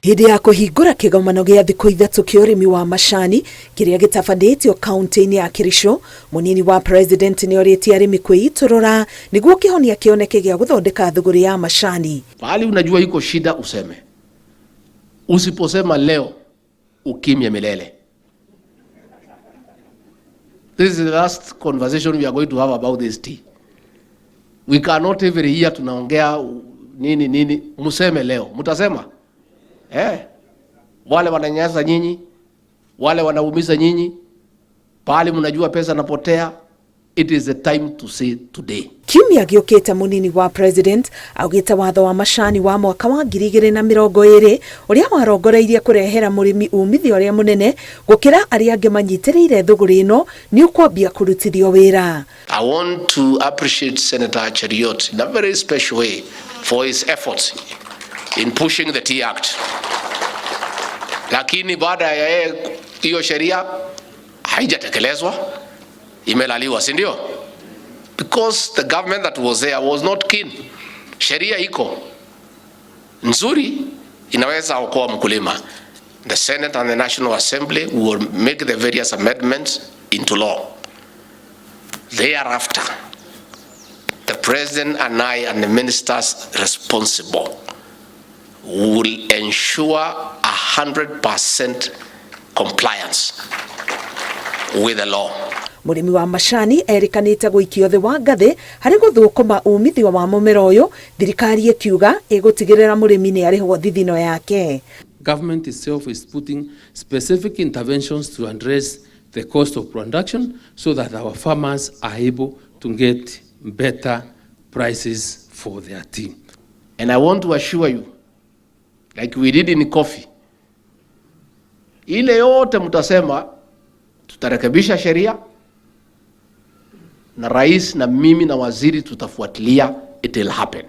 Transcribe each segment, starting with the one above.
Hĩndĩ ya kũhingũra kĩgomano gĩa thikũ ithatũ kĩa ũrĩmi wa macani kĩrĩa gĩtabanĩtio kaunti-inĩ ya Kericho, mũnini wa president nĩ orĩtie arĩmi kwĩitũrũra nĩguo kĩhonia kĩoneke gĩa gũthondeka thũgũrĩ ya macani. Pahali unajua iko shida useme. Usiposema leo ukimya milele. This is the last conversation we are going to have about this tea. We cannot every year tunaongea nini museme leo. Mutasema? Wale wananyanyasa nyinyi, wale wanaumiza nyinyi, pale mnajua pesa napotea. It is the time to say today. Kiumia gĩũkĩte mũnini wa president augĩte watho wa macani wa mwaka wa 2020 ũrĩa warongoreirie kũrehera mũrĩmi umithio ũrĩa mũnene gũkĩra arĩa angĩ manyitĩrĩire thũgũrĩ ĩno nĩ ũkwambia kũrutithio wĩra. I want to appreciate Senator Cheriot in a very special way for his efforts in pushing the Tea Act. Lakini baada ya hiyo sheria haijatekelezwa, imelaliwa, si ndio? Because the government that was there was not keen. Sheria iko nzuri, inaweza okoa mkulima. The Senate and the National Assembly will make the various amendments into law. Thereafter, the President and I and the ministers responsible will ensure 100% compliance with the law. Mũrĩmi wa macani erikanĩte gũikio thĩ wa ngathĩ harĩ gũthũkũma umithio wa mũmera ũyũ, thirikari ĩkiuga ĩgũtigĩrĩra mũrĩmi nĩ arĩhwo thithino yake. Government itself is putting specific interventions to address the cost of production so that our farmers are able to get better prices for their tea. And I want to assure you, like we did in coffee, ile yote mtasema tutarekebisha sheria na rais na mimi na waziri tutafuatilia, it will happen.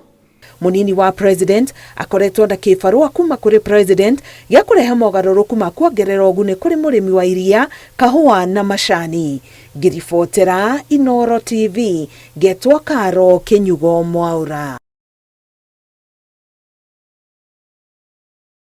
Mũnini wa president akoretwo na kĩbarũa kuma kũrĩ president gĩa kũrehe moogarũrũku ma kuongerera ũguni kũrĩ mũrĩmi wa iria, kahũa na macani. Ngiribotera Inooro TV, Getwa Karo Kenyugo Mwaura.